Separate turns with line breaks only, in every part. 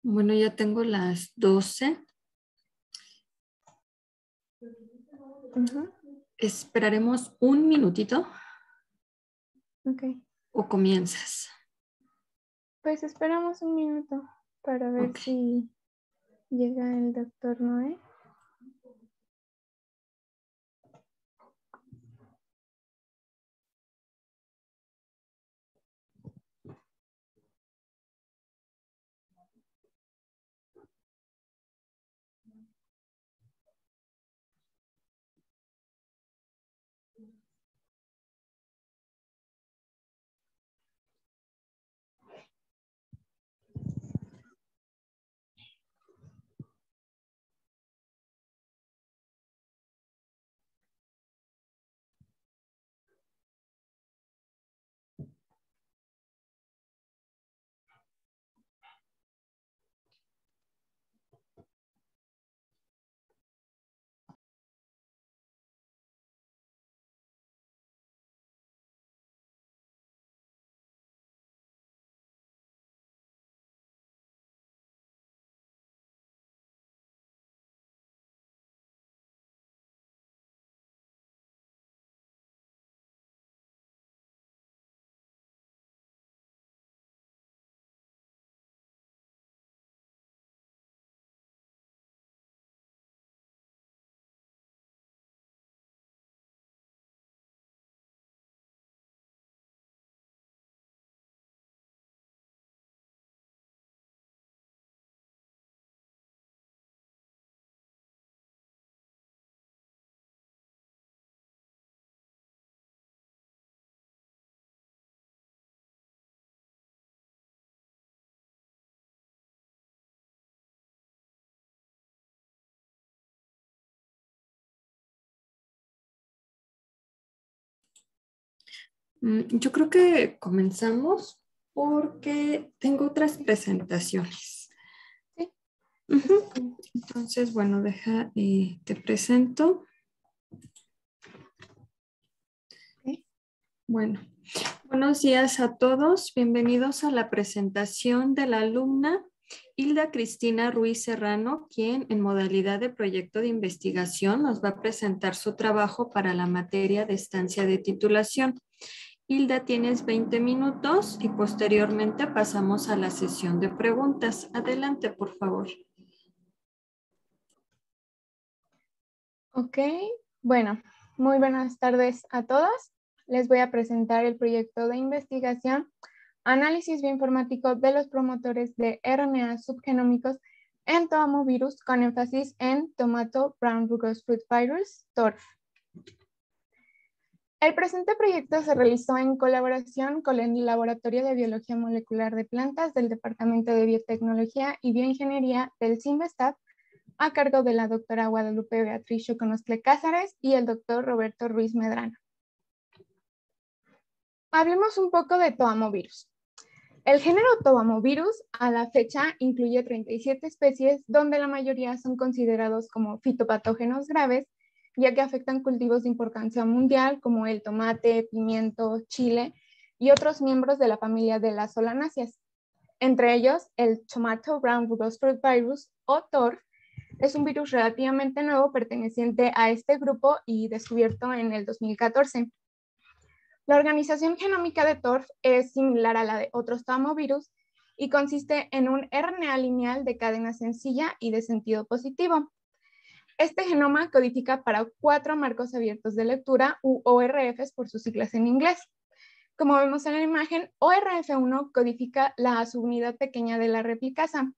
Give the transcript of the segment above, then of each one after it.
Bueno, ya tengo las 12. Esperaremos un minutito.
Ok.
¿O comienzas?
Pues esperamos un minuto para ver si llega el doctor Noé.
Yo creo que comenzamos porque tengo otras presentaciones.
Sí.
Entonces, bueno, te presento.
Okay.
Bueno, buenos días a todos. Bienvenidos a la presentación de la alumna Hilda Cristina Ruiz Serrano, quien en modalidad de proyecto de investigación nos va a presentar su trabajo para la materia de estancia de titulación. Hilda, tienes 20 minutos y posteriormente pasamos a la sesión de preguntas. Adelante, por favor.
Ok, bueno, muy buenas tardes a todos. Les voy a presentar el proyecto de investigación Análisis bioinformático de los promotores de RNA subgenómicos en tomovirus con énfasis en Tomato Brown Rugose Fruit Virus, TORF. El presente proyecto se realizó en colaboración con el Laboratorio de Biología Molecular de Plantas del Departamento de Biotecnología y Bioingeniería del CIMBESTAF, a cargo de la doctora Guadalupe Beatriz Choconostle Cázares y el doctor Roberto Ruiz Medrano. Hablemos un poco de tomovirus. El género Tomovirus a la fecha incluye 37 especies, donde la mayoría son considerados como fitopatógenos graves, ya que afectan cultivos de importancia mundial como el tomate, pimiento, chile y otros miembros de la familia de las solanáceas. Entre ellos, el Tomato Brown Rugose Fruit Virus o TORF es un virus relativamente nuevo perteneciente a este grupo y descubierto en el 2014. La organización genómica de TORF es similar a la de otros tomovirus y consiste en un RNA lineal de cadena sencilla y de sentido positivo. Este genoma codifica para 4 marcos abiertos de lectura u ORFs por sus siglas en inglés. Como vemos en la imagen, ORF1 codifica la subunidad pequeña de la replicasa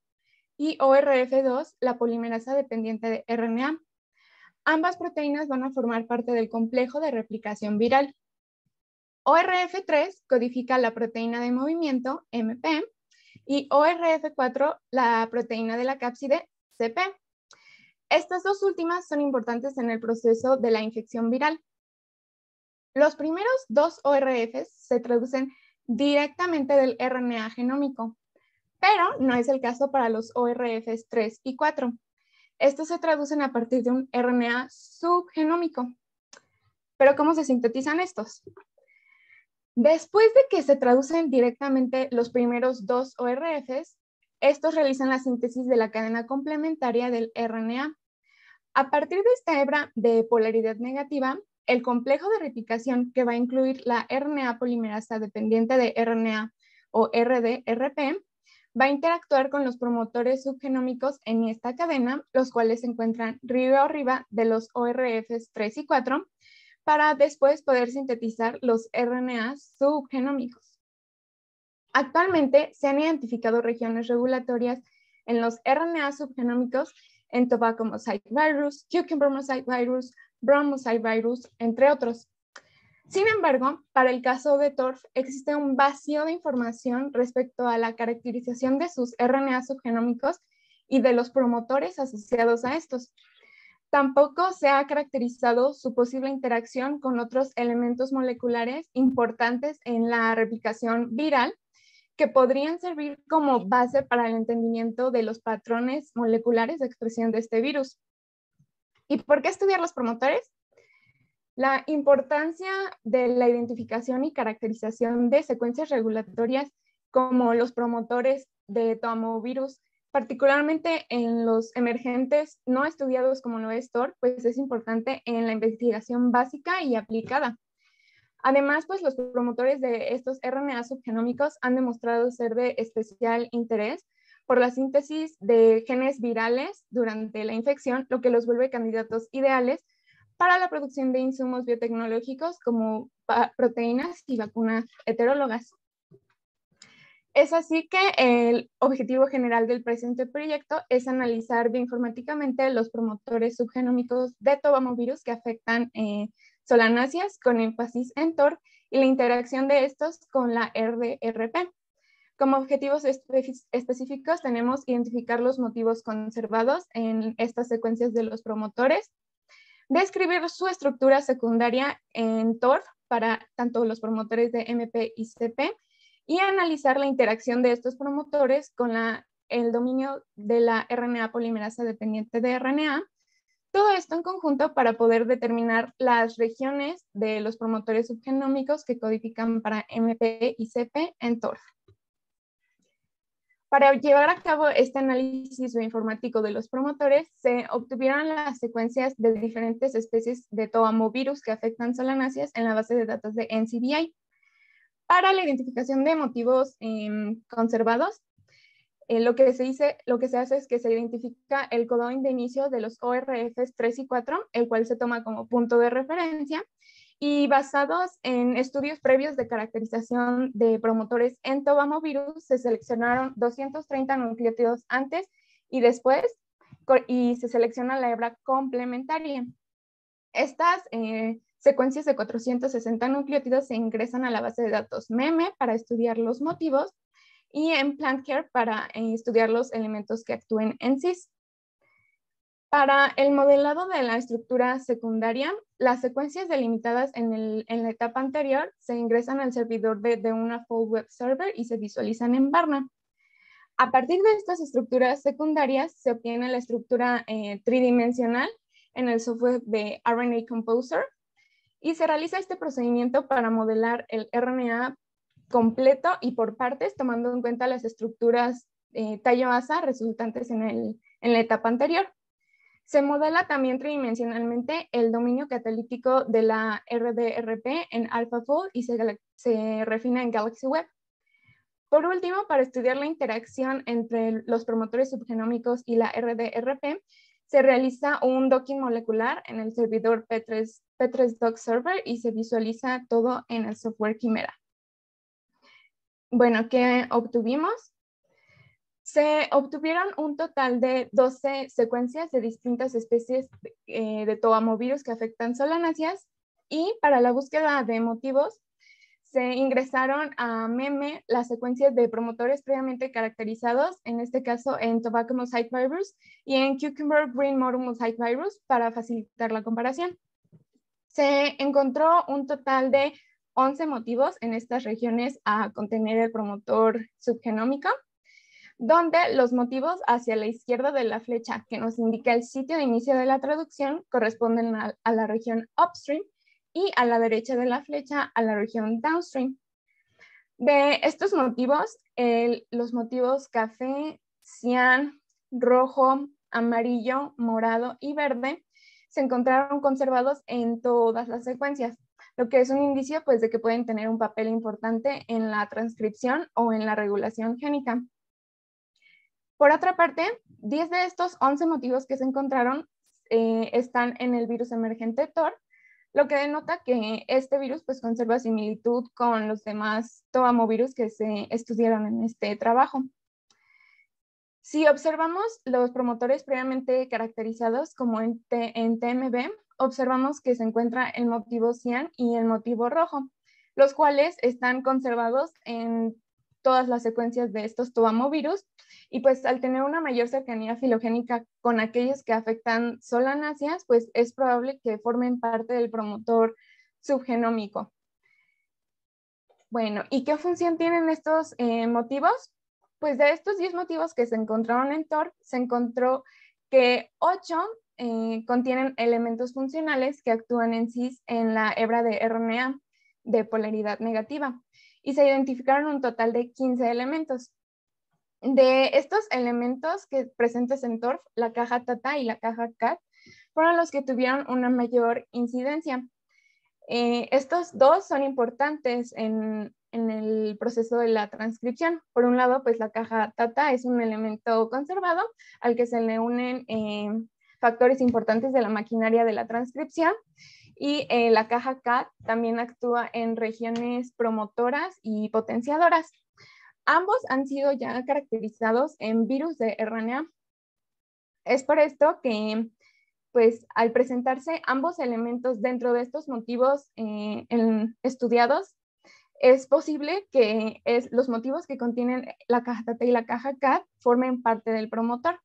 y ORF2 la polimerasa dependiente de RNA. Ambas proteínas van a formar parte del complejo de replicación viral. ORF3 codifica la proteína de movimiento, MP, y ORF4 la proteína de la cápside, CP. Estas dos últimas son importantes en el proceso de la infección viral. Los primeros dos ORFs se traducen directamente del RNA genómico, pero no es el caso para los ORFs 3 y 4. Estos se traducen a partir de un RNA subgenómico. ¿Pero cómo se sintetizan estos? Después de que se traducen directamente los primeros dos ORFs, estos realizan la síntesis de la cadena complementaria del RNA. A partir de esta hebra de polaridad negativa, el complejo de replicación que va a incluir la RNA polimerasa dependiente de RNA o RDRP va a interactuar con los promotores subgenómicos en esta cadena, los cuales se encuentran arriba de los ORFs 3 y 4, para después poder sintetizar los RNAs subgenómicos. Actualmente se han identificado regiones regulatorias en los RNA subgenómicos en tobacco mosaic virus, cucumber mosaic virus, brown mosaic virus, entre otros. Sin embargo, para el caso de TORF existe un vacío de información respecto a la caracterización de sus RNA subgenómicos y de los promotores asociados a estos. Tampoco se ha caracterizado su posible interacción con otros elementos moleculares importantes en la replicación viral que podrían servir como base para el entendimiento de los patrones moleculares de expresión de este virus. ¿Y por qué estudiar los promotores? La importancia de la identificación y caracterización de secuencias regulatorias como los promotores de toamovirus, particularmente en los emergentes no estudiados como lo es TOR, pues es importante en la investigación básica y aplicada. Además, pues los promotores de estos RNA subgenómicos han demostrado ser de especial interés por la síntesis de genes virales durante la infección, lo que los vuelve candidatos ideales para la producción de insumos biotecnológicos como proteínas y vacunas heterólogas. Es así que el objetivo general del presente proyecto es analizar bioinformáticamente los promotores subgenómicos de tobamovirus que afectan solanáceas con énfasis en TOR y la interacción de estos con la RDRP. Como objetivos específicos tenemos identificar los motivos conservados en estas secuencias de los promotores, describir su estructura secundaria en TOR para tanto los promotores de MP y CP y analizar la interacción de estos promotores con el dominio de la RNA polimerasa dependiente de RNA. Todo esto en conjunto para poder determinar las regiones de los promotores subgenómicos que codifican para MP y CP en TOR. Para llevar a cabo este análisis bioinformático de los promotores, se obtuvieron las secuencias de diferentes especies de toamovirus que afectan solanáceas en la base de datos de NCBI. Para la identificación de motivos conservados, lo que se hace es que se identifica el codón de inicio de los ORFs 3 y 4, el cual se toma como punto de referencia, y basados en estudios previos de caracterización de promotores en tobamovirus, se seleccionaron 230 nucleótidos antes y después, y se selecciona la hebra complementaria. Estas secuencias de 460 nucleótidos se ingresan a la base de datos MEME para estudiar los motivos y en PlantCare para estudiar los elementos que actúen en cis. Para el modelado de la estructura secundaria, las secuencias delimitadas en la etapa anterior se ingresan al servidor de una Full Web Server y se visualizan en Varna. A partir de estas estructuras secundarias se obtiene la estructura tridimensional en el software de RNA Composer y se realiza este procedimiento para modelar el RNA completo y por partes, tomando en cuenta las estructuras tallo-asa resultantes en la etapa anterior. Se modela también tridimensionalmente el dominio catalítico de la RDRP en AlphaFold y se refina en Galaxy Web. Por último, para estudiar la interacción entre los promotores subgenómicos y la RDRP, se realiza un docking molecular en el servidor P3Doc Server y se visualiza todo en el software Quimera. Bueno, ¿qué obtuvimos? Se obtuvieron un total de 12 secuencias de distintas especies de toamovirus que afectan solanáceas y para la búsqueda de motivos se ingresaron a MEME las secuencias de promotores previamente caracterizados, en este caso en Tobacco Mosaic Virus y en Cucumber Green Motor Mosaic Virus, para facilitar la comparación. Se encontró un total de 11 motivos en estas regiones a contener el promotor subgenómico, donde los motivos hacia la izquierda de la flecha que nos indica el sitio de inicio de la traducción corresponden a la región upstream y a la derecha de la flecha a la región downstream. De estos motivos, los motivos café, cian, rojo, amarillo, morado y verde se encontraron conservados en todas las secuencias, lo que es un indicio pues, de que pueden tener un papel importante en la transcripción o en la regulación génica. Por otra parte, 10 de estos 11 motivos que se encontraron están en el virus emergente TOR, lo que denota que este virus pues, conserva similitud con los demás toamovirus que se estudiaron en este trabajo. Si observamos los promotores previamente caracterizados como en TMB, observamos que se encuentra el motivo cian y el motivo rojo, los cuales están conservados en todas las secuencias de estos toamovirus, y pues al tener una mayor cercanía filogénica con aquellos que afectan solanáceas, pues es probable que formen parte del promotor subgenómico. Bueno, ¿y qué función tienen estos motivos? Pues de estos 10 motivos que se encontraron en TOR, se encontró que 8 contienen elementos funcionales que actúan en cis en la hebra de RNA de polaridad negativa, y se identificaron un total de 15 elementos. De estos elementos que presentes en TORF, la caja TATA y la caja CAT fueron los que tuvieron una mayor incidencia. Estos dos son importantes en el proceso de la transcripción. Por un lado, pues la caja TATA es un elemento conservado al que se le unen factores importantes de la maquinaria de la transcripción, y la caja CAT también actúa en regiones promotoras y potenciadoras. Ambos han sido ya caracterizados en virus de RNA. Es por esto que pues al presentarse ambos elementos dentro de estos motivos estudiados, es posible que los motivos que contienen la caja TATA y la caja CAT formen parte del promotor.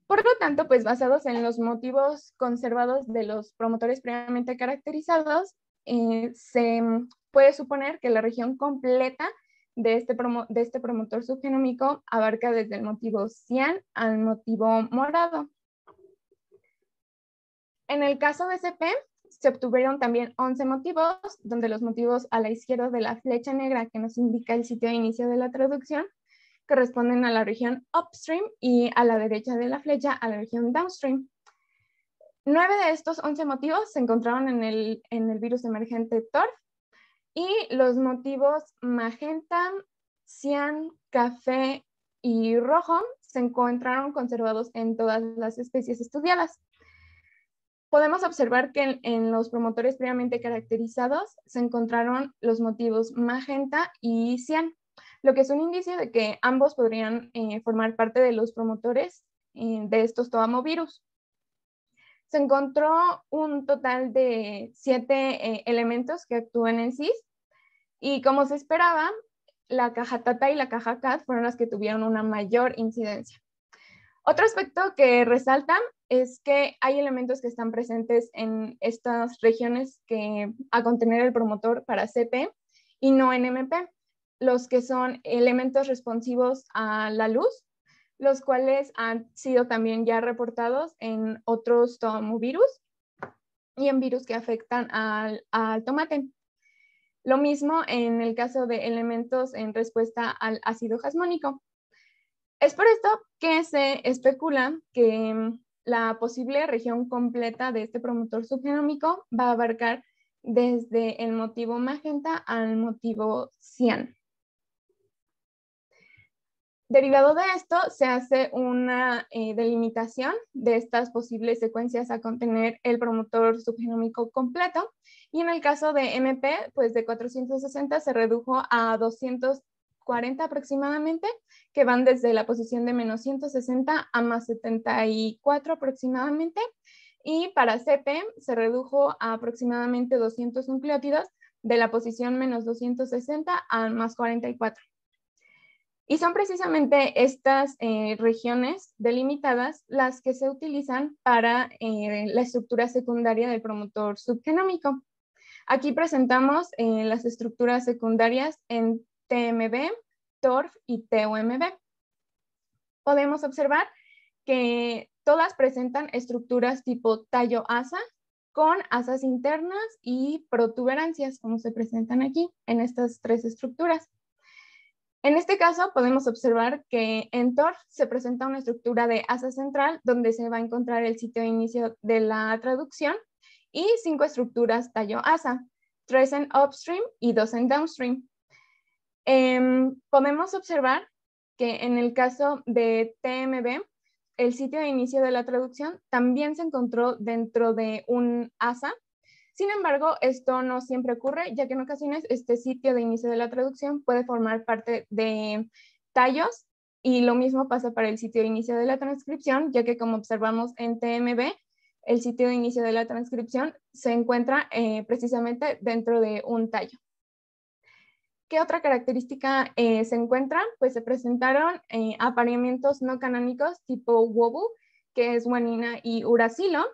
Por lo tanto, pues basados en los motivos conservados de los promotores previamente caracterizados, se puede suponer que la región completa de este promotor subgenómico abarca desde el motivo cian al motivo morado. En el caso de CP, se obtuvieron también 11 motivos, donde los motivos a la izquierda de la flecha negra que nos indica el sitio de inicio de la traducción corresponden a la región upstream, y a la derecha de la flecha a la región downstream. 9 de estos 11 motivos se encontraron en el virus emergente TORF, y los motivos magenta, cian, café y rojo se encontraron conservados en todas las especies estudiadas. Podemos observar que en los promotores previamente caracterizados se encontraron los motivos magenta y cian, lo que es un indicio de que ambos podrían formar parte de los promotores de estos toamovirus. Se encontró un total de 7 elementos que actúan en cis, y como se esperaba, la caja TATA y la caja CAT fueron las que tuvieron una mayor incidencia. Otro aspecto que resalta es que hay elementos que están presentes en estas regiones que a contener el promotor para CP y no en MP, los que son elementos responsivos a la luz, los cuales han sido también ya reportados en otros toamovirus y en virus que afectan al tomate. Lo mismo en el caso de elementos en respuesta al ácido jasmónico. Es por esto que se especula que la posible región completa de este promotor subgenómico va a abarcar desde el motivo magenta al motivo cian. Derivado de esto, se hace una delimitación de estas posibles secuencias a contener el promotor subgenómico completo, y en el caso de MP, pues de 460 se redujo a 240 aproximadamente, que van desde la posición de -160 a +74 aproximadamente, Y para CP se redujo a aproximadamente 200 nucleótidos de la posición menos 260 a más 44. Y son precisamente estas regiones delimitadas las que se utilizan para la estructura secundaria del promotor subgenómico. Aquí presentamos las estructuras secundarias en TMB, TORF y TOMB. Podemos observar que todas presentan estructuras tipo tallo-asa con asas internas y protuberancias, como se presentan aquí en estas tres estructuras. En este caso podemos observar que en TORF se presenta una estructura de asa central donde se va a encontrar el sitio de inicio de la traducción y 5 estructuras tallo-asa, 3 en upstream y 2 en downstream. Podemos observar que en el caso de TMB, el sitio de inicio de la traducción también se encontró dentro de un asa. Sin embargo, esto no siempre ocurre, ya que en ocasiones este sitio de inicio de la traducción puede formar parte de tallos, y lo mismo pasa para el sitio de inicio de la transcripción, ya que como observamos en TMB, el sitio de inicio de la transcripción se encuentra precisamente dentro de un tallo. ¿Qué otra característica se encuentra? Pues se presentaron apareamientos no canónicos tipo WOBU, que es guanina y uracilo.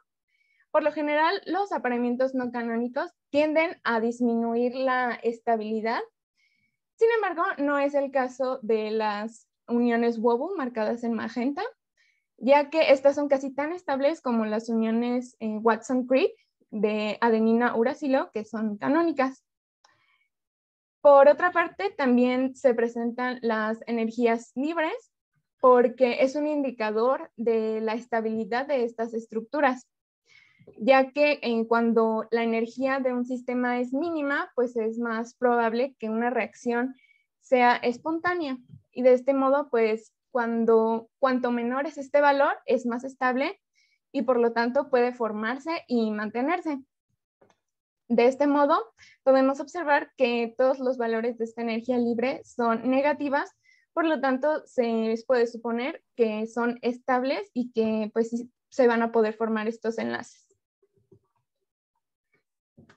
Por lo general, los apareamientos no canónicos tienden a disminuir la estabilidad. Sin embargo, no es el caso de las uniones WOBU marcadas en magenta, ya que estas son casi tan estables como las uniones Watson-Crick de adenina-uracilo, que son canónicas. Por otra parte, también se presentan las energías libres, porque es un indicador de la estabilidad de estas estructuras, ya que cuando la energía de un sistema es mínima, pues es más probable que una reacción sea espontánea. Y de este modo, pues cuanto menor es este valor, es más estable y por lo tanto puede formarse y mantenerse. De este modo, podemos observar que todos los valores de esta energía libre son negativas, por lo tanto, se les puede suponer que son estables y que pues se van a poder formar estos enlaces.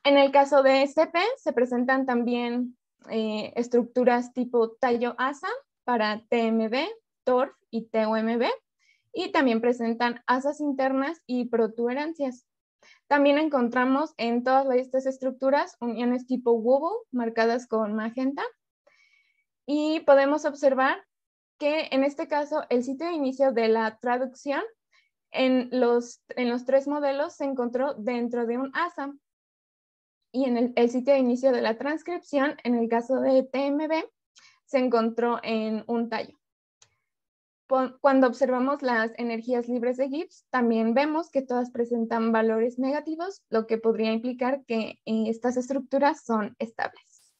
En el caso de CP, se presentan también estructuras tipo tallo-asa para TMB, TORF y TOMB, y también presentan asas internas y protuberancias. También encontramos en todas estas estructuras uniones tipo WOBU marcadas con magenta, y podemos observar que en este caso el sitio de inicio de la traducción en los 3 modelos se encontró dentro de un asa, y en el sitio de inicio de la transcripción, en el caso de TMB, se encontró en un tallo. Cuando observamos las energías libres de Gibbs, también vemos que todas presentan valores negativos, lo que podría implicar que estas estructuras son estables.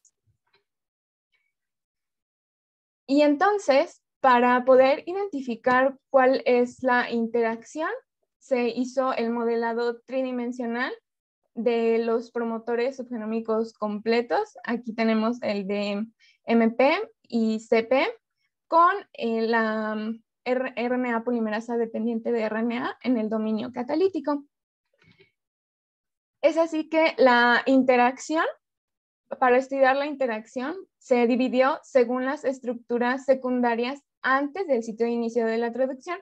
Y entonces, para poder identificar cuál es la interacción, se hizo el modelado tridimensional de los promotores subgenómicos completos. Aquí tenemos el de MP y CP con la RNA polimerasa dependiente de RNA en el dominio catalítico. Es así que la interacción, para estudiar la interacción, se dividió según las estructuras secundarias antes del sitio de inicio de la traducción,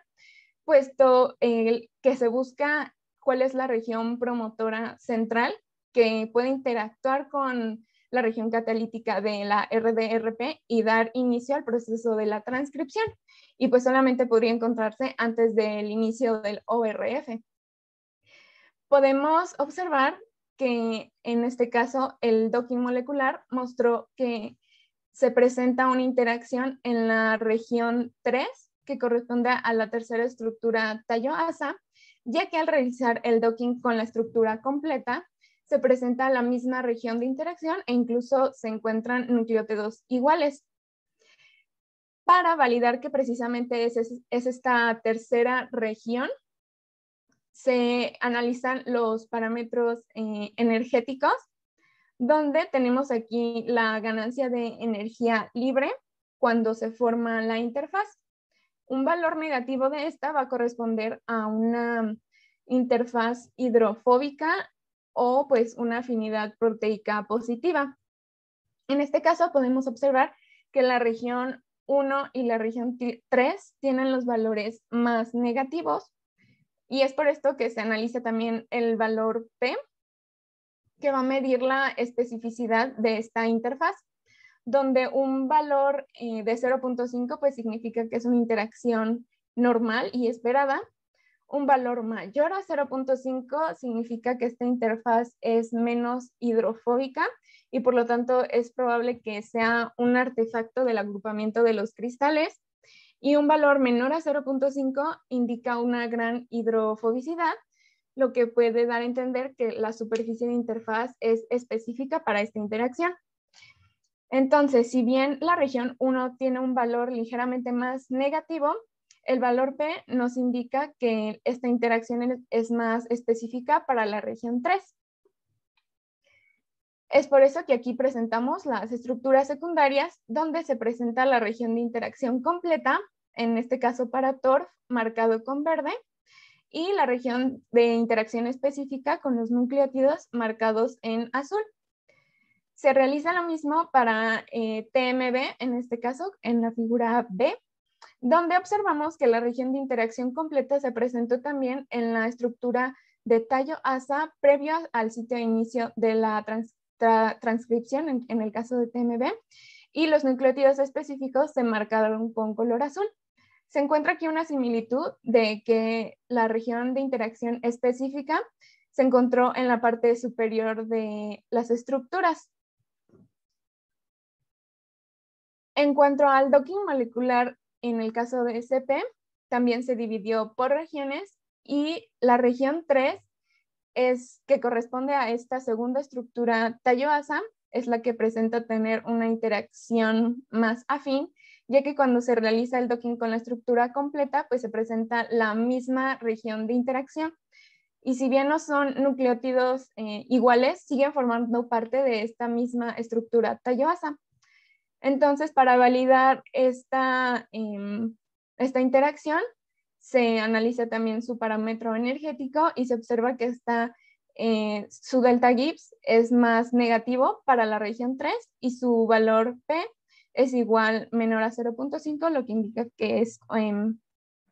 puesto que se busca cuál es la región promotora central que puede interactuar con la región catalítica de la RDRP y dar inicio al proceso de la transcripción. Y pues solamente podría encontrarse antes del inicio del ORF. Podemos observar que en este caso el docking molecular mostró que se presenta una interacción en la región 3, que corresponde a la tercera estructura tallo-asa, ya que al realizar el docking con la estructura completa, se presenta la misma región de interacción e incluso se encuentran nucleótidos iguales. Para validar que precisamente es esta tercera región, se analizan los parámetros energéticos, donde tenemos aquí la ganancia de energía libre cuando se forma la interfaz. Un valor negativo de esta va a corresponder a una interfaz hidrofóbica o pues una afinidad proteica positiva. En este caso podemos observar que la región 1 y la región 3 tienen los valores más negativos y es por esto que se analiza también el valor P, que va a medir la especificidad de esta interfaz, donde un valor de 0.5 pues significa que es una interacción normal y esperada. Un valor mayor a 0.5 significa que esta interfaz es menos hidrofóbica y por lo tanto es probable que sea un artefacto del agrupamiento de los cristales. Y un valor menor a 0.5 indica una gran hidrofobicidad, lo que puede dar a entender que la superficie de interfaz es específica para esta interacción. Entonces, si bien la región 1 tiene un valor ligeramente más negativo, el valor P nos indica que esta interacción es más específica para la región 3. Es por eso que aquí presentamos las estructuras secundarias, donde se presenta la región de interacción completa, en este caso para TORF, marcado con verde, y la región de interacción específica con los nucleótidos marcados en azul. Se realiza lo mismo para TMB, en este caso, en la figura B, donde observamos que la región de interacción completa se presentó también en la estructura de tallo asa previo al sitio de inicio de la transcripción, en el caso de TMB, y los nucleótidos específicos se marcaron con color azul. Se encuentra aquí una similitud de que la región de interacción específica se encontró en la parte superior de las estructuras. En cuanto al docking molecular, en el caso de CP, también se dividió por regiones y la región 3 es que corresponde a esta segunda estructura tallo-asa, es la que presenta tener una interacción más afín, ya que cuando se realiza el docking con la estructura completa, pues se presenta la misma región de interacción. Y si bien no son nucleótidos iguales, siguen formando parte de esta misma estructura tallo-asa. Entonces, para validar esta interacción, se analiza también su parámetro energético y se observa que su delta Gibbs es más negativo para la región 3 y su valor P es igual menor a 0.5, lo que indica que es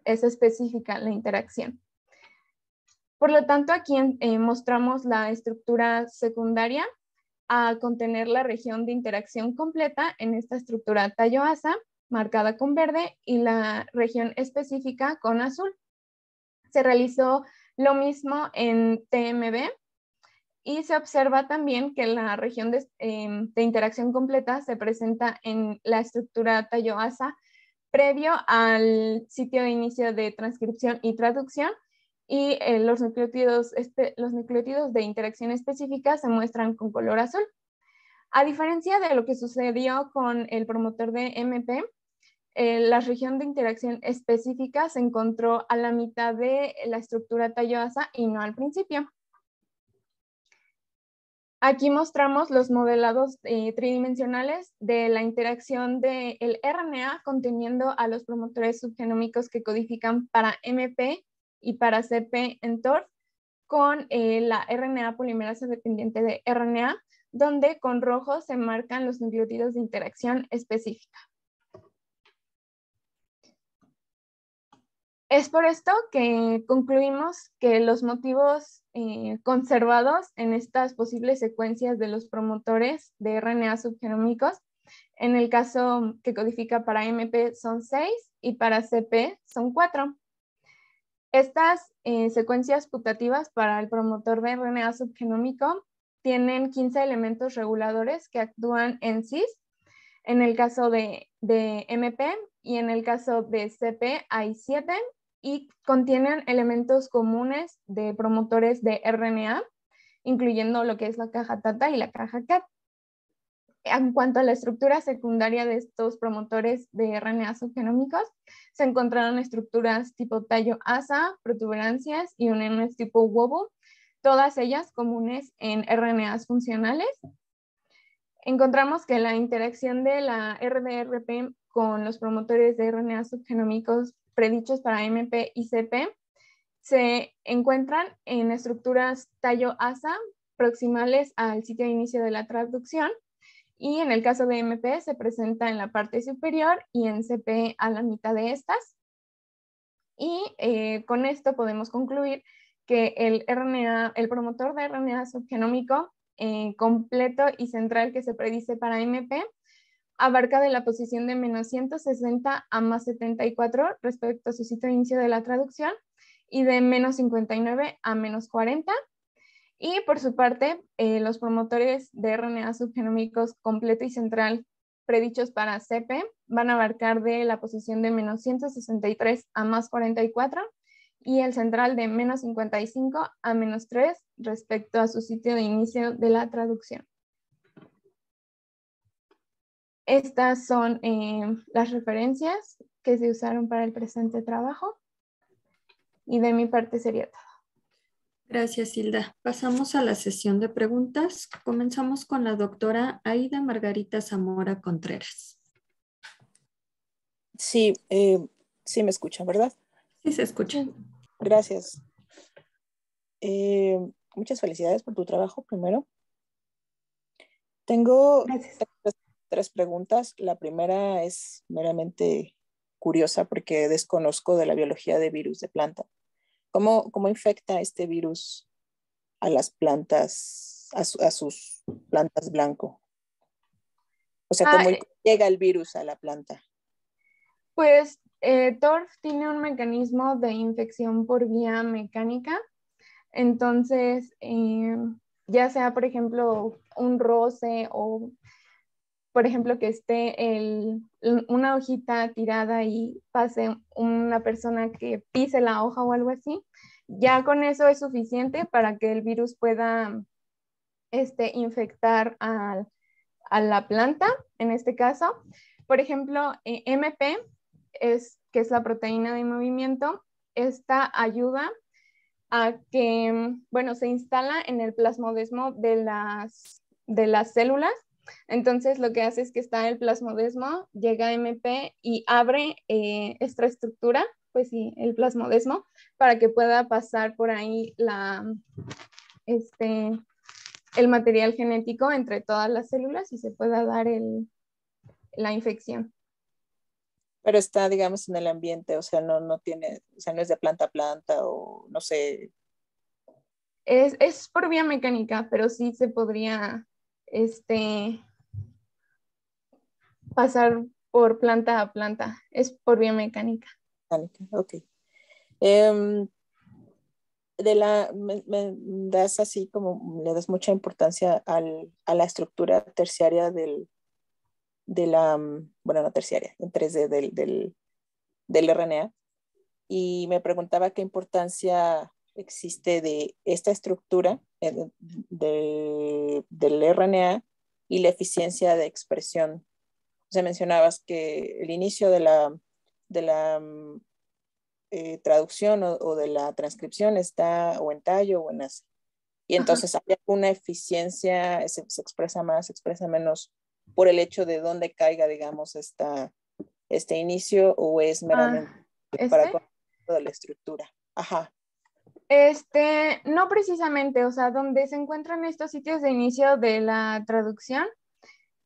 específica la interacción. Por lo tanto, aquí mostramos la estructura secundaria a contener la región de interacción completa en esta estructura tallo-asa, marcada con verde, y la región específica con azul. Se realizó lo mismo en TMB y se observa también que la región de interacción completa se presenta en la estructura tallo-asa previo al sitio de inicio de transcripción y traducción, y los nucleótidos de interacción específica se muestran con color azul. A diferencia de lo que sucedió con el promotor de MP, la región de interacción específica se encontró a la mitad de la estructura tallo-asa y no al principio. Aquí mostramos los modelados tridimensionales de la interacción del RNA conteniendo a los promotores subgenómicos que codifican para MP y para CP en TORF con la RNA polimerasa dependiente de RNA, donde con rojo se marcan los nucleótidos de interacción específica. Es por esto que concluimos que los motivos conservados en estas posibles secuencias de los promotores de RNA subgenómicos, en el caso que codifica para MP son 6 y para CP son 4. Estas secuencias putativas para el promotor de RNA subgenómico tienen 15 elementos reguladores que actúan en cis, en el caso de MP, y en el caso de CP hay 7 y contienen elementos comunes de promotores de RNA, incluyendo lo que es la caja TATA y la caja CAT. En cuanto a la estructura secundaria de estos promotores de RNA subgenómicos, se encontraron estructuras tipo tallo-asa, protuberancias y uniones tipo huevo, todas ellas comunes en RNAs funcionales. Encontramos que la interacción de la RDRP con los promotores de RNA subgenómicos predichos para MP y CP se encuentran en estructuras tallo-asa proximales al sitio de inicio de la traducción, y en el caso de MP se presenta en la parte superior y en CP a la mitad de estas. Y con esto podemos concluir que el RNA, el promotor de RNA subgenómico completo y central que se predice para MP abarca de la posición de -160 a +74 respecto a su sitio de inicio de la traducción, y de -59 a -40. Y por su parte, los promotores de RNA subgenómicos completo y central predichos para CP van a abarcar de la posición de -163 a +44, y el central de -55 a -3 respecto a su sitio de inicio de la traducción. Estas son las referencias que se usaron para el presente trabajo, y de mi parte sería todo.
Gracias, Hilda. Pasamos a la sesión de preguntas. Comenzamos con la doctora Aida Margarita Zamora Contreras.
Sí, sí me escuchan, ¿verdad?
Sí, se escucha.
Gracias. Muchas felicidades por tu trabajo, primero. Tengo tres preguntas. La primera es meramente curiosa porque desconozco de la biología de virus de planta. ¿Cómo infecta este virus a las plantas, a sus plantas blanco? O sea, ¿cómo llega el virus a la planta?
Pues TORF tiene un mecanismo de infección por vía mecánica. Entonces, ya sea, por ejemplo, un roce, o por ejemplo que esté una hojita tirada y pase una persona que pise la hoja o algo así, ya con eso es suficiente para que el virus pueda infectar a la planta, en este caso. Por ejemplo, MP, que es la proteína de movimiento, esta ayuda a que, bueno, se instala en el plasmodesmo de las células. Entonces lo que hace es que está el plasmodesmo, llega MP y abre esta estructura, pues sí, el plasmodesmo, para que pueda pasar por ahí el material genético entre todas las células y se pueda dar la infección.
Pero está, digamos, en el ambiente, o sea, no tiene, o sea, no es de planta a planta, o no sé.
Es por vía mecánica, pero sí se podría pasar por planta a planta. Es por vía mecánica.
Ok. Me das así como, le das mucha importancia a la estructura terciaria bueno, no terciaria, en 3D del RNA. Y me preguntaba qué importancia existe de esta estructura del RNA y la eficiencia de expresión. O sea, mencionabas que el inicio de la traducción o de la transcripción está o en tallo o en ACE. Y entonces hay alguna eficiencia, se expresa más, se expresa menos por el hecho de dónde caiga, digamos, este inicio, o es meramente para toda la estructura. Ajá.
No precisamente, o sea, donde se encuentran estos sitios de inicio de la traducción,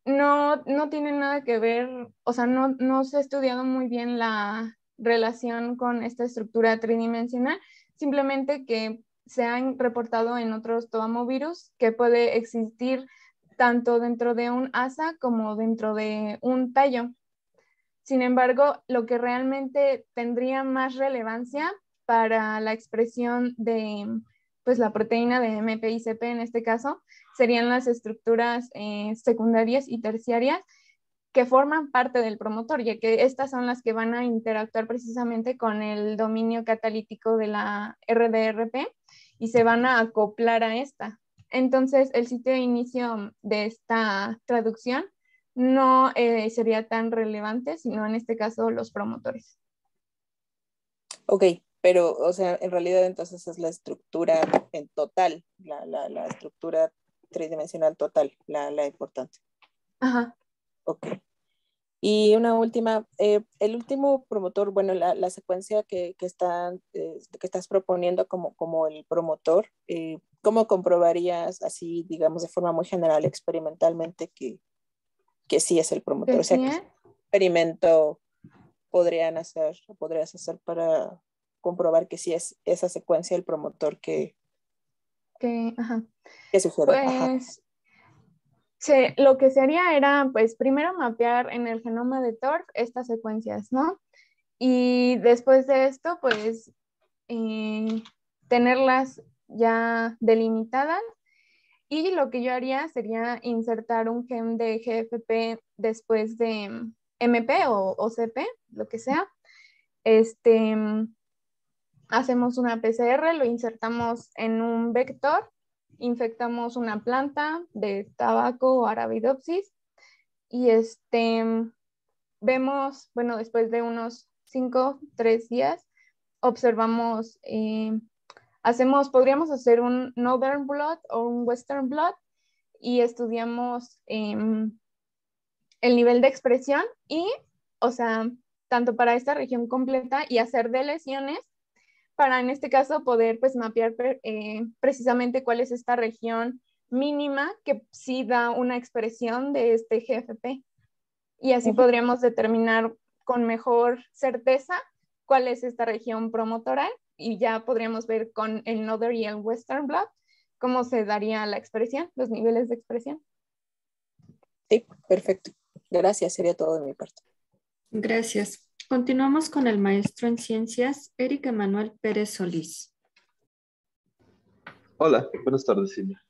no tienen nada que ver, o sea, no se ha estudiado muy bien la relación con esta estructura tridimensional, simplemente que se han reportado en otros toamovirus que puede existir tanto dentro de un asa como dentro de un tallo. Sin embargo, lo que realmente tendría más relevancia para la expresión de pues, la proteína de MP y CP en este caso, serían las estructuras secundarias y terciarias que forman parte del promotor, ya que estas son las que van a interactuar precisamente con el dominio catalítico de la RDRP y se van a acoplar a esta. Entonces, el sitio de inicio de esta traducción no sería tan relevante, sino en este caso los promotores.
Ok, pero, o sea, en realidad entonces es la estructura en total, la estructura tridimensional total, la importante.
Ajá.
Ok. Y una última, el último promotor, bueno, la secuencia que estás proponiendo como el promotor, ¿cómo comprobarías así, digamos, de forma muy general, experimentalmente, que sí es el promotor? O sea, ¿qué experimento podrías hacer para comprobar que sí es esa secuencia el promotor
Ajá.
que sucede? Ajá.
Pues lo que se haría era, pues, primero mapear en el genoma de TORC estas secuencias, ¿no? Y después de esto, pues, tenerlas ya delimitadas. Y lo que yo haría sería insertar un gen de GFP después de MP o CP, lo que sea. Hacemos una PCR, lo insertamos en un vector, infectamos una planta de tabaco o Arabidopsis y vemos, bueno, después de unos 3 días, observamos, podríamos hacer un Northern Blot o un Western Blot y estudiamos el nivel de expresión y, o sea, tanto para esta región completa y hacer de lesiones para en este caso poder pues mapear precisamente cuál es esta región mínima que sí da una expresión de este GFP. Y así podríamos determinar con mejor certeza cuál es esta región promotora y ya podríamos ver con el Northern y el Western Blot cómo se daría la expresión, los niveles de expresión.
Sí, perfecto. Gracias, sería todo de mi parte.
Gracias. Continuamos con el maestro en ciencias, Eric Emanuel Pérez Solís.
Hola, buenas tardes, Silvia.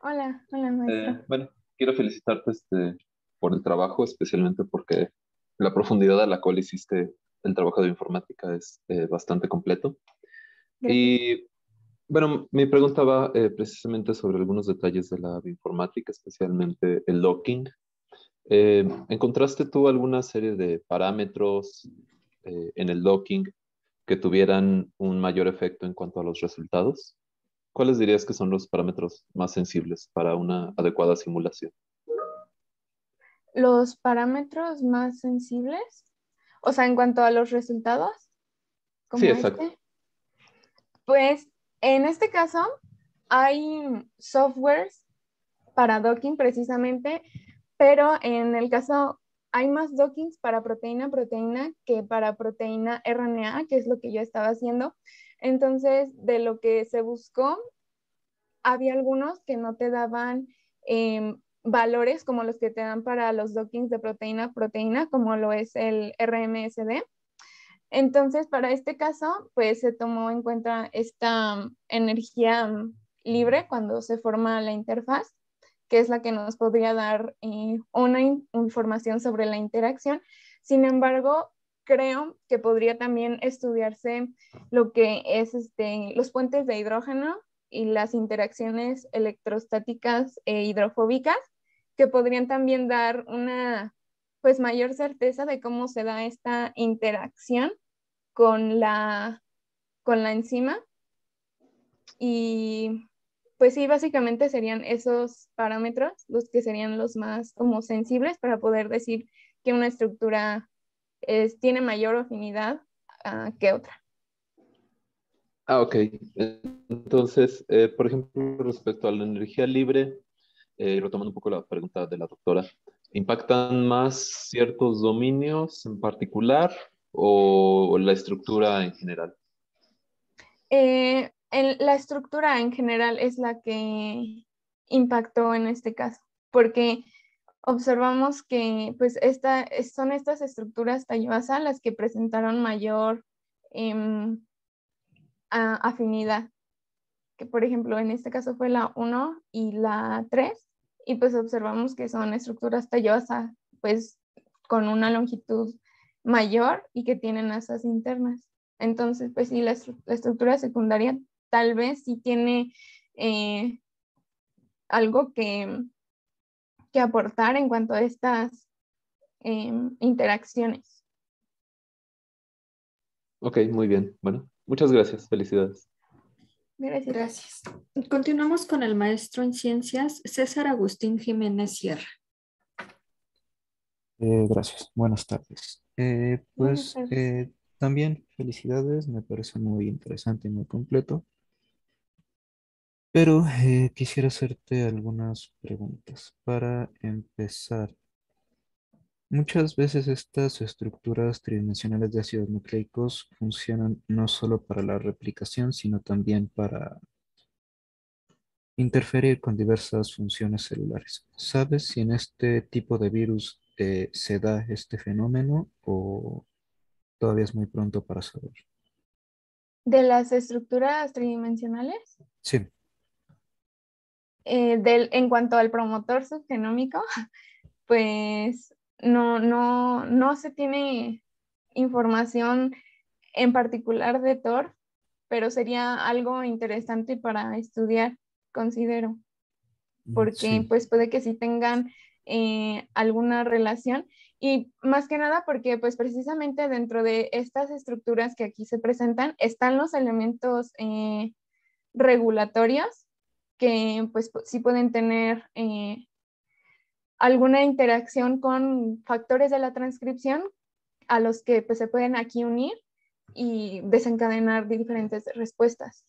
Hola maestro.
Bueno, quiero felicitarte por el trabajo, especialmente porque la profundidad a la cual hiciste el trabajo de informática es bastante completo.
Gracias.
Y bueno, mi pregunta va precisamente sobre algunos detalles de la bioinformática, especialmente el docking. ¿Encontraste tú alguna serie de parámetros en el docking que tuvieran un mayor efecto en cuanto a los resultados? ¿Cuáles dirías que son los parámetros más sensibles para una adecuada simulación?
Los parámetros más sensibles, o sea, en cuanto a los resultados,
Sí,
como
exacto.
pues en este caso hay softwares para docking precisamente, pero en el caso hay más dockings para proteína-proteína que para proteína RNA, que es lo que yo estaba haciendo. Entonces, de lo que se buscó, había algunos que no te daban valores como los que te dan para los dockings de proteína-proteína, como lo es el RMSD. Entonces, para este caso, pues se tomó en cuenta esta energía libre cuando se forma la interfaz, que es la que nos podría dar una información sobre la interacción. Sin embargo, creo que podría también estudiarse lo que es los puentes de hidrógeno y las interacciones electrostáticas e hidrofóbicas, que podrían también dar una pues mayor certeza de cómo se da esta interacción con la enzima. Y pues sí, básicamente serían esos parámetros los que serían los más como sensibles para poder decir que una estructura tiene mayor afinidad que otra.
Ok. Entonces, por ejemplo, respecto a la energía libre, retomando un poco la pregunta de la doctora, ¿impactan más ciertos dominios en particular o la estructura en general?
La estructura en general es la que impactó en este caso, porque observamos que pues son estas estructuras Tayubasa las que presentaron mayor afinidad, que por ejemplo en este caso fue la 1 y la 3, y pues observamos que son estructuras Tayubasa pues con una longitud mayor y que tienen asas internas. Entonces, pues sí, la estructura secundaria tal vez sí tiene algo que aportar en cuanto a estas interacciones.
Ok, muy bien. Bueno, muchas gracias. Felicidades.
Gracias.
Gracias. Continuamos con el maestro en ciencias, César Agustín Jiménez Sierra.
Gracias. Buenas tardes.
Buenas tardes.
También felicidades, me parece muy interesante y muy completo, pero quisiera hacerte algunas preguntas. Para empezar, muchas veces estas estructuras tridimensionales de ácidos nucleicos funcionan no solo para la replicación, sino también para interferir con diversas funciones celulares. ¿Sabes si en este tipo de virus se da este fenómeno o todavía es muy pronto para saber?
De las estructuras tridimensionales,
Sí,
en cuanto al promotor subgenómico, pues no se tiene información en particular de Thor, pero sería algo interesante para estudiar, considero, porque
sí,
pues puede que sí tengan alguna relación y más que nada porque pues precisamente dentro de estas estructuras que aquí se presentan están los elementos regulatorios que pues sí pueden tener alguna interacción con factores de la transcripción a los que pues, se pueden aquí unir y desencadenar diferentes respuestas.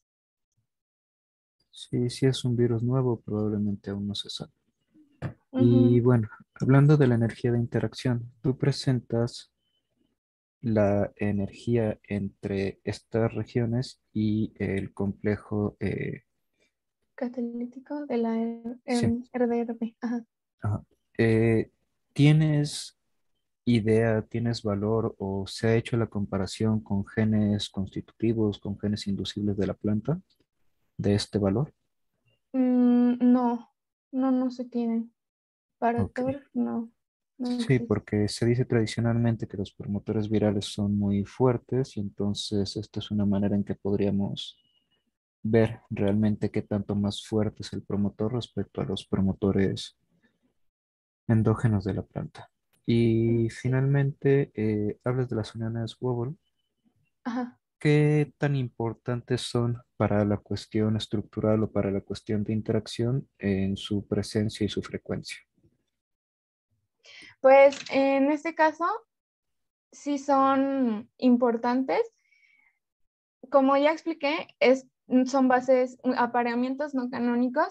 sí, sí es un virus nuevo, probablemente aún no se sabe. Y
Ujú.
bueno, hablando de la energía de interacción, tú presentas la energía entre estas regiones y el complejo,
Catalítico de la
sí,
RDRP. Ajá.
ajá. ¿Tienes idea, tienes valor o se ha hecho la comparación con genes constitutivos, con genes inducibles de la planta de este valor?
No, no se tienen. Para
Ok.
Thor, no
Sí,
existe.
porque se dice tradicionalmente que los promotores virales son muy fuertes y entonces esta es una manera en que podríamos ver realmente qué tanto más fuerte es el promotor respecto a los promotores endógenos de la planta. Y
Sí.
finalmente, hablas de las uniones Wobble.
Ajá.
¿Qué tan importantes son para la cuestión estructural o para la cuestión de interacción en su presencia y su frecuencia?
Pues en este caso sí son importantes. Como ya expliqué, son bases, apareamientos no canónicos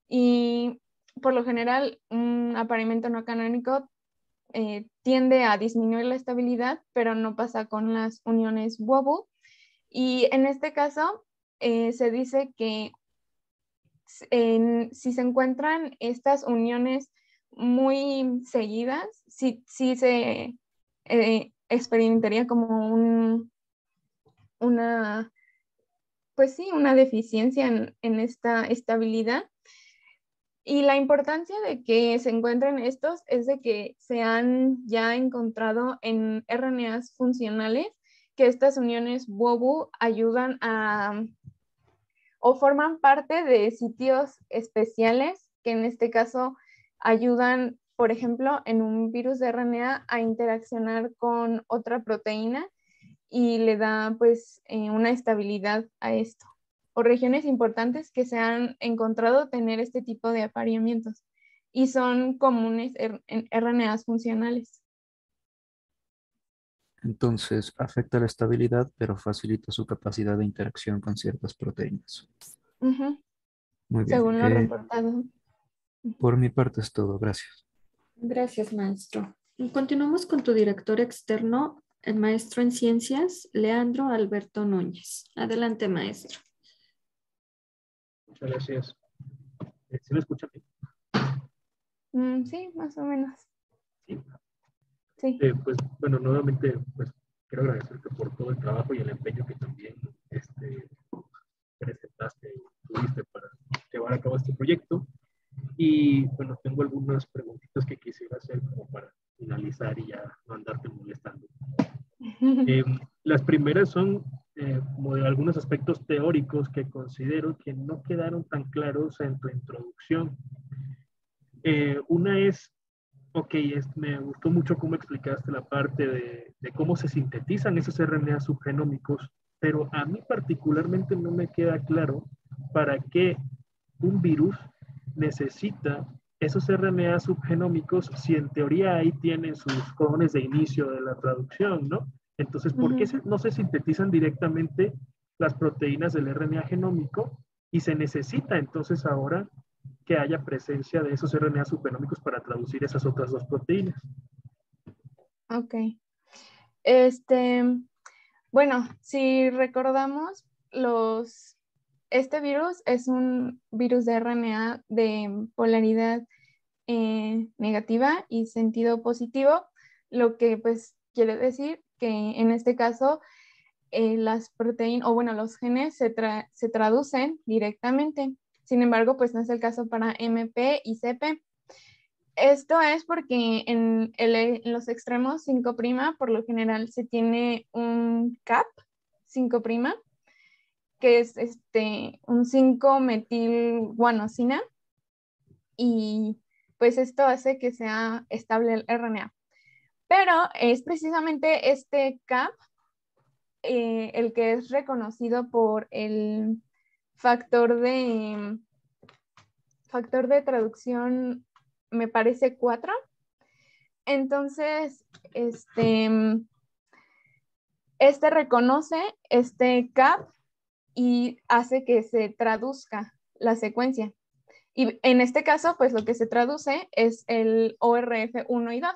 y por lo general un apareamiento no canónico tiende a disminuir la estabilidad, pero no pasa con las uniones Wobble. Y en este caso se dice que si se encuentran estas uniones muy seguidas, sí se experimentaría como una, pues sí, una deficiencia en esta estabilidad. Y la importancia de que se encuentren estos es de que se han ya encontrado en RNAs funcionales que estas uniones WOBU ayudan a o forman parte de sitios especiales que en este caso ayudan, por ejemplo, en un virus de RNA a interaccionar con otra proteína y le da pues una estabilidad a esto. O regiones importantes que se han encontrado tener este tipo de apareamientos y son comunes en RNAs funcionales.
Entonces, afecta la estabilidad, pero facilita su capacidad de interacción con ciertas proteínas.
Ujú.
Muy bien.
Según lo reportado.
Por mi parte es todo. Gracias.
Gracias, maestro. Y continuamos con tu director externo, el maestro en ciencias, Leandro Alberto Núñez. Adelante, maestro.
Muchas gracias. ¿Sí me escuchan bien?
Sí, más o menos.
Sí.
Sí.
Pues bueno, nuevamente pues quiero agradecerte por todo el trabajo y el empeño que también presentaste y tuviste para llevar a cabo este proyecto. Y bueno, tengo algunas preguntitas que quisiera hacer como para finalizar y ya no andarte molestando. Las primeras son como de algunos aspectos teóricos que considero que no quedaron tan claros en tu introducción. Una es, ok, me gustó mucho cómo explicaste la parte de cómo se sintetizan esos RNA subgenómicos, pero a mí particularmente no me queda claro para qué un virus necesita esos RNA subgenómicos, si en teoría ahí tienen sus codones de inicio de la traducción, ¿no? Entonces, ¿por qué no se sintetizan directamente las proteínas del RNA genómico y se necesita entonces ahora que haya presencia de esos RNA subgenómicos para traducir esas otras dos proteínas?
Ok. Bueno, si recordamos, este virus es un virus de RNA de polaridad negativa y sentido positivo, lo que pues quiere decir que en este caso las proteínas, o bueno, los genes se traducen directamente. Sin embargo, pues no es el caso para MP y CP. Esto es porque en los extremos 5' por lo general se tiene un CAP 5', que es un 5-metilguanosina, y pues esto hace que sea estable el RNA. Pero es precisamente este CAP el que es reconocido por el factor de traducción, me parece 4. Entonces, reconoce este CAP y hace que se traduzca la secuencia. Y en este caso, pues lo que se traduce es el ORF1 y 2.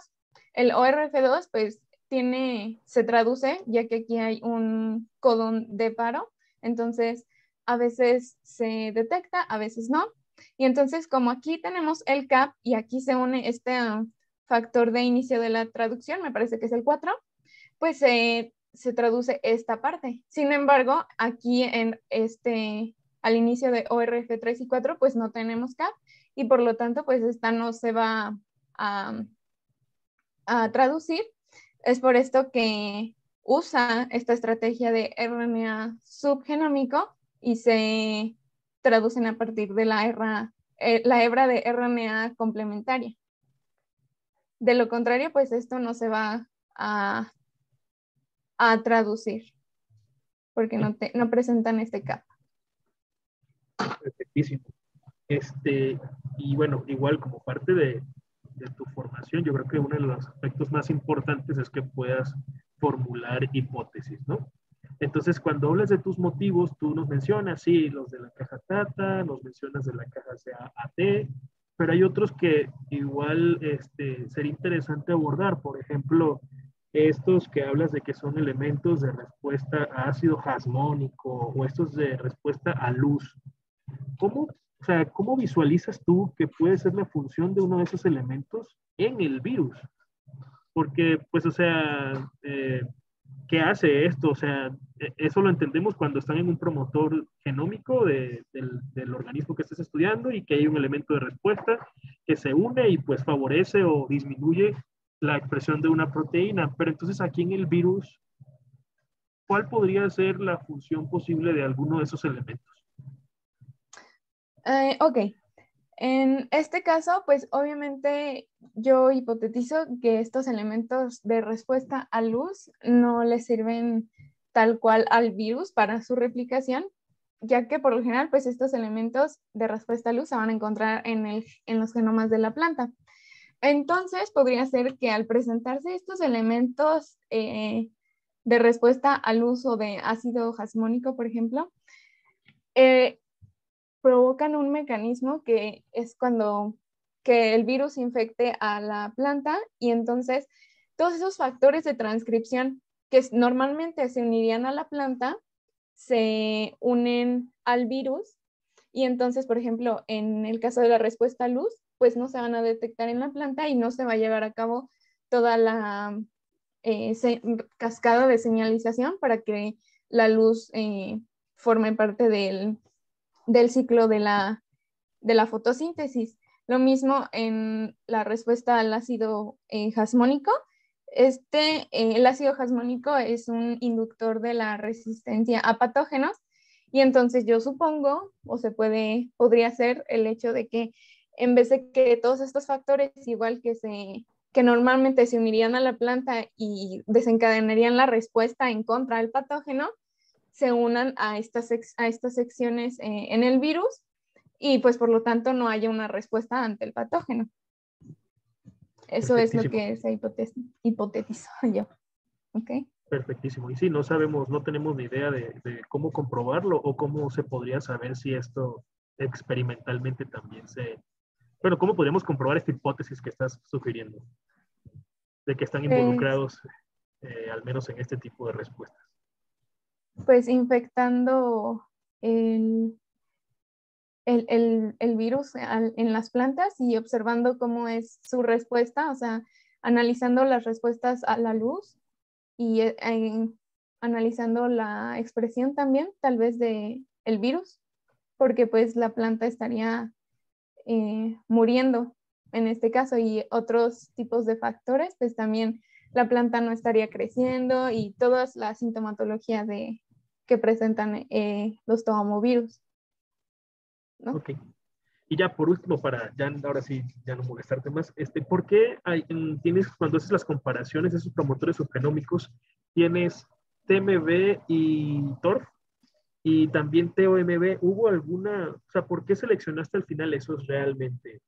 El ORF2, pues se traduce, ya que aquí hay un codón de paro, entonces a veces se detecta, a veces no. Y entonces, como aquí tenemos el CAP y aquí se une este factor de inicio de la traducción, me parece que es el 4, pues se traduce esta parte. Sin embargo, aquí al inicio de ORF3 y 4, pues no tenemos CAP y por lo tanto, pues esta no se va a traducir. Es por esto que usa esta estrategia de RNA subgenómico y se traducen a partir de la hebra de RNA complementaria. De lo contrario, pues esto no se va a traducir porque no presentan este CAP.
Perfectísimo. Y bueno, igual como parte de tu formación, yo creo que uno de los aspectos más importantes es que puedas formular hipótesis, ¿no? Entonces, cuando hablas de tus motivos, tú nos mencionas, sí, los de la caja TATA, nos mencionas de la caja CAT, pero hay otros que igual sería interesante abordar. Por ejemplo, estos que hablas de que son elementos de respuesta a ácido jasmónico o estos de respuesta a luz. ¿Cómo visualizas tú que puede ser la función de uno de esos elementos en el virus? Porque, pues, o sea, ¿qué hace esto? O sea, eso lo entendemos cuando están en un promotor genómico del organismo que estés estudiando y que hay un elemento de respuesta que se une y pues favorece o disminuye la expresión de una proteína. Pero entonces aquí en el virus, ¿cuál podría ser la función posible de alguno de esos elementos?
Ok. En este caso, pues obviamente yo hipotetizo que estos elementos de respuesta a luz no le sirven tal cual al virus para su replicación, ya que por lo general, pues estos elementos de respuesta a luz se van a encontrar en los genomas de la planta. Entonces, podría ser que al presentarse estos elementos de respuesta al luz o de ácido jasmónico, por ejemplo, provocan un mecanismo que es cuando que el virus infecte a la planta y entonces todos esos factores de transcripción que normalmente se unirían a la planta se unen al virus y entonces, por ejemplo, en el caso de la respuesta a luz, pues no se van a detectar en la planta y no se va a llevar a cabo toda la cascada de señalización para que la luz forme parte del ciclo de la fotosíntesis. Lo mismo en la respuesta al ácido jasmónico. El ácido jasmónico es un inductor de la resistencia a patógenos y entonces yo supongo, o podría ser el hecho de que en vez de que todos estos factores, igual que normalmente se unirían a la planta y desencadenarían la respuesta en contra del patógeno, se unan a estas secciones en el virus y pues por lo tanto no haya una respuesta ante el patógeno. Eso es lo que se hipotetizó yo. ¿Ok?
Perfectísimo. Y sí, no sabemos, no tenemos ni idea de cómo comprobarlo o cómo se podría saber si esto experimentalmente también bueno, ¿cómo podríamos comprobar esta hipótesis que estás sugiriendo? De que están
Pues,
involucrados, al menos en este tipo de respuestas.
pues infectando el, el virus en las plantas y observando cómo es su respuesta, o sea, analizando las respuestas a la luz y analizando la expresión también, tal vez de el virus, porque pues la planta estaría muriendo en este caso y otros tipos de factores, pues también la planta no estaría creciendo y todas las sintomatologías que presentan los tomovirus, ¿no?
Ok. Y ya por último, para ya ahora sí, ya no molestarte más, ¿por qué tienes, cuando haces las comparaciones de esos promotores subgenómicos, tienes TMB y TORF y también TOMB? ¿Hubo alguna, o sea, por qué seleccionaste al final esos realmente?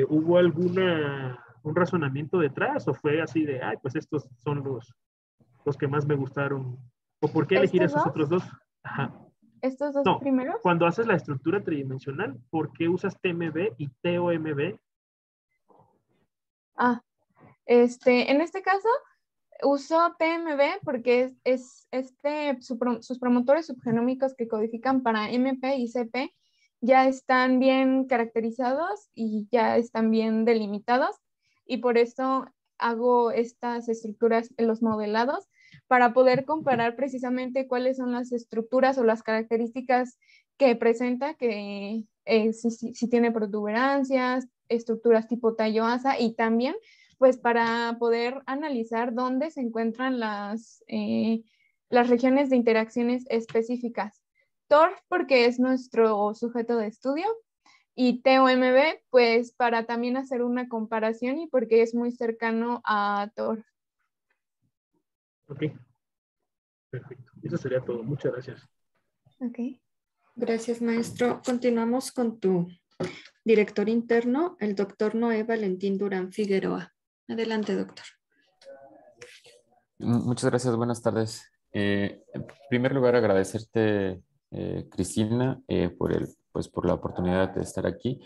¿Hubo un razonamiento detrás o fue así de, ay, pues estos son los que más me gustaron? ¿O por qué elegir
¿Estos
esos
dos?
otros dos? Ajá.
¿Estos dos
No,
primeros?
cuando haces la estructura tridimensional, ¿por qué usas TMB y TOMB?
Ah, en este caso uso TMB porque sus promotores subgenómicos que codifican para MP y CP ya están bien caracterizados y ya están bien delimitados y por eso hago estas estructuras en los modelados para poder comparar precisamente cuáles son las estructuras o las características que presenta, que si tiene protuberancias, estructuras tipo tallo-asa y también pues para poder analizar dónde se encuentran las regiones de interacciones específicas. TORF porque es nuestro sujeto de estudio y TOMB pues para también hacer una comparación y porque es muy cercano a TORF.
Ok, perfecto. Eso sería todo. Muchas gracias.
Ok.
Gracias, maestro. Continuamos con tu director interno, el doctor Noé Valentín Durán Figueroa. Adelante, doctor.
Muchas gracias, buenas tardes. En primer lugar, agradecerte, Cristina, por la oportunidad de estar aquí,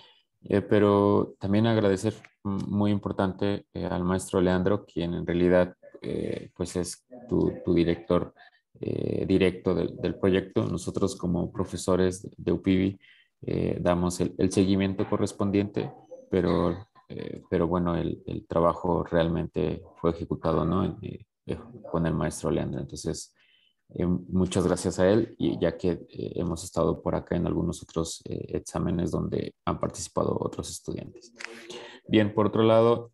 pero también agradecer muy importante al maestro Leandro, quien en realidad pues es tu director directo del proyecto. Nosotros como profesores de UPIBI damos el seguimiento correspondiente, pero bueno, el trabajo realmente fue ejecutado, ¿no? Con el maestro Leandro. Entonces, muchas gracias a él, y ya que hemos estado por acá en algunos otros exámenes donde han participado otros estudiantes. Bien, por otro lado,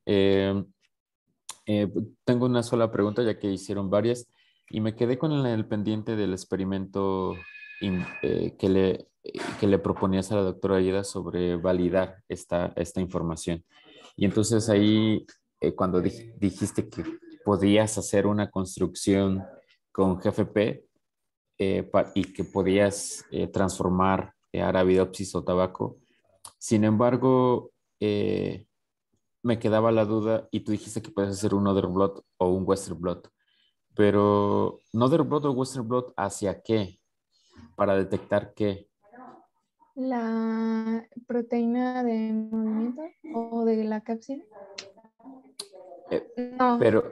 tengo una sola pregunta, ya que hicieron varias, y me quedé con el pendiente del experimento que le proponías a la doctora Aida sobre validar esta información. Y entonces ahí, cuando dijiste que podías hacer una construcción con GFP y que podías transformar Arabidopsis o tabaco, sin embargo, me quedaba la duda y tú dijiste que puedes hacer un Other Blot o un Western Blot, pero ¿un Other Blot o Western Blot hacia qué? Para detectar qué.
La proteína de movimiento o de la cápsida.
Eh,
No,
pero,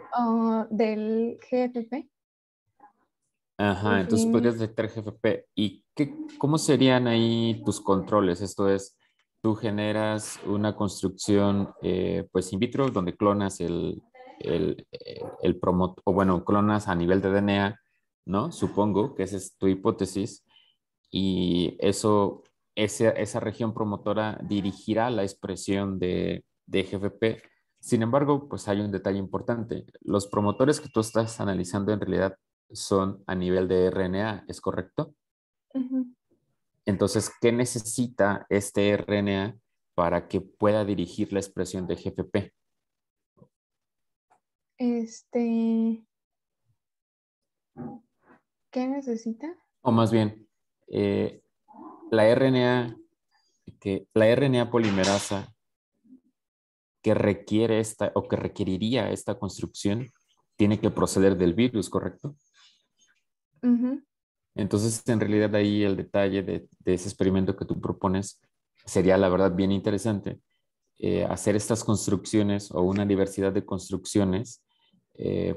del GFP.
ajá, entonces podrías detectar GFP. ¿Y cómo serían ahí tus controles? Esto es, tú generas una construcción pues in vitro donde clonas el promotor, o bueno, clonas a nivel de DNA, ¿no? Supongo que esa es tu hipótesis, y esa región promotora dirigirá la expresión de GFP. Sin embargo, pues hay un detalle importante. Los promotores que tú estás analizando en realidad son a nivel de RNA, ¿es correcto?
Uh-huh.
Entonces, ¿qué necesita este RNA para que pueda dirigir la expresión de GFP?
¿Qué necesita?
O más bien, la RNA que la RNA polimerasa que requiere esta o que requeriría esta construcción tiene que proceder del virus, ¿correcto?
Ujú.
Entonces, en realidad ahí el detalle de ese experimento que tú propones sería, la verdad, bien interesante. Hacer estas construcciones o una diversidad de construcciones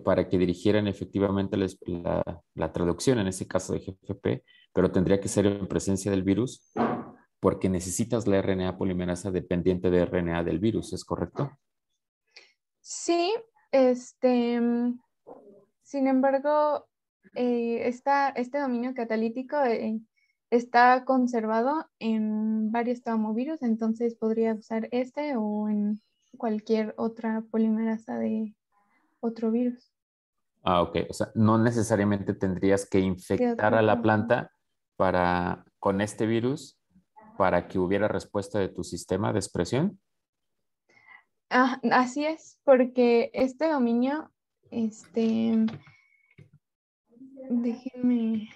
para que dirigieran efectivamente la traducción, en este caso de GFP, pero tendría que ser en presencia del virus porque necesitas la RNA polimerasa dependiente de RNA del virus, ¿es correcto?
Sí, sin embargo, este dominio catalítico está conservado en varios tomovirus, entonces podría usar este o en cualquier otra polimerasa de otro virus.
Ah, ok. O sea, no necesariamente tendrías que
De
infectar
otro
a la
tomo.
planta con este virus para que hubiera respuesta de tu sistema de expresión.
Ah, así es, porque este dominio, déjenme.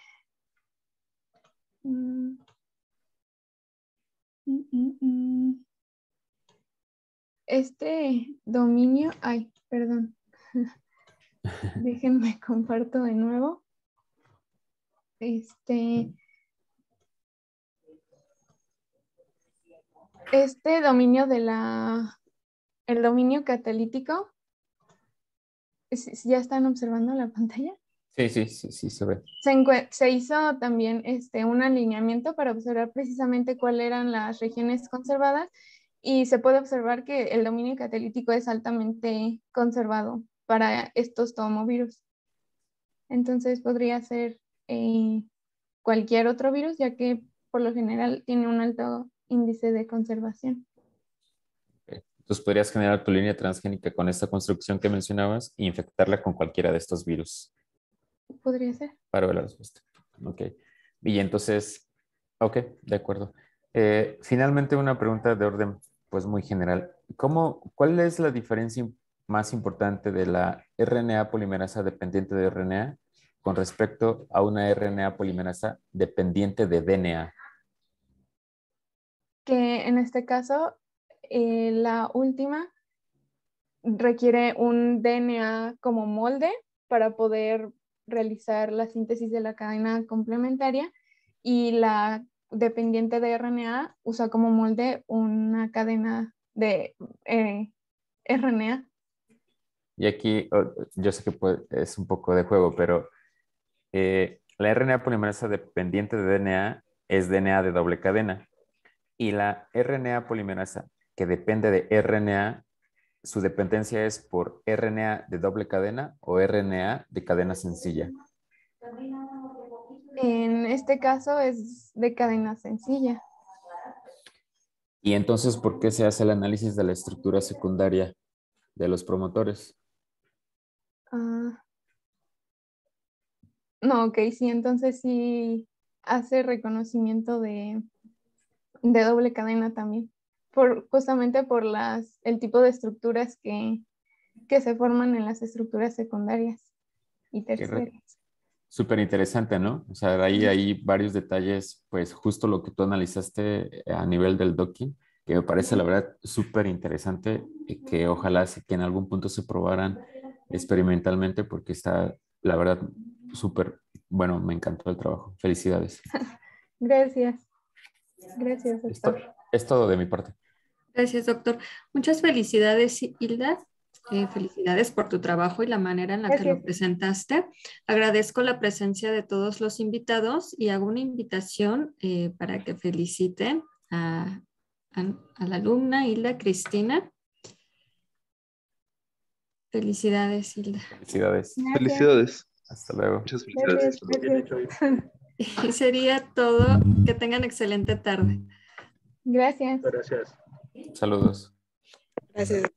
mm, mm, mm, mm. Este dominio, ay, perdón, déjenme comparto de nuevo. Este dominio el dominio catalítico, ¿ya están observando la pantalla?
Sí, se ve.
Se hizo también un alineamiento para observar precisamente cuáles eran las regiones conservadas y se puede observar que el dominio catalítico es altamente conservado para estos tomovirus. Entonces podría ser cualquier otro virus, ya que por lo general tiene un alto índice de conservación.
Entonces podrías generar tu línea transgénica con esta construcción que mencionabas e infectarla con cualquiera de estos virus.
Podría ser.
Para ver la respuesta. Ok. Y entonces, ok, de acuerdo. Finalmente una pregunta de orden pues muy general. ¿Cuál es la diferencia más importante de la RNA polimerasa dependiente de RNA con respecto a una RNA polimerasa dependiente de DNA?
Que en este caso, la última requiere un DNA como molde para poder realizar la síntesis de la cadena complementaria y la dependiente de RNA usa como molde una cadena de RNA.
Y aquí yo sé que es un poco de juego, pero la RNA polimerasa dependiente de DNA es DNA de doble cadena. Y la RNA polimerasa que depende de RNA, su dependencia es por RNA de doble cadena o RNA de cadena sencilla.
En este caso es de cadena sencilla.
Y entonces, ¿por qué se hace el análisis de la estructura secundaria de los promotores?
No, ok, sí, entonces sí hace reconocimiento de doble cadena también, justamente por el tipo de estructuras que se forman en las estructuras secundarias y terciarias.
Súper interesante, ¿no? O sea, ahí hay varios detalles, pues justo lo que tú analizaste a nivel del docking, que me parece la verdad súper interesante y que ojalá que en algún punto se probaran experimentalmente porque está, la verdad, súper, bueno, me encantó el trabajo. Felicidades.
Gracias. Gracias, doctor.
Es todo de mi parte.
Gracias, doctor. Muchas felicidades, Hilda. Felicidades por tu trabajo y la manera en la que lo presentaste. Agradezco la presencia de todos los invitados y hago una invitación para que feliciten a la alumna Hilda Cristina. Felicidades, Hilda.
Felicidades.
Gracias.
Felicidades.
Hasta luego.
Muchas felicidades.
Gracias.
Y sería todo. Que tengan excelente tarde.
Gracias.
Gracias.
Saludos.
Gracias.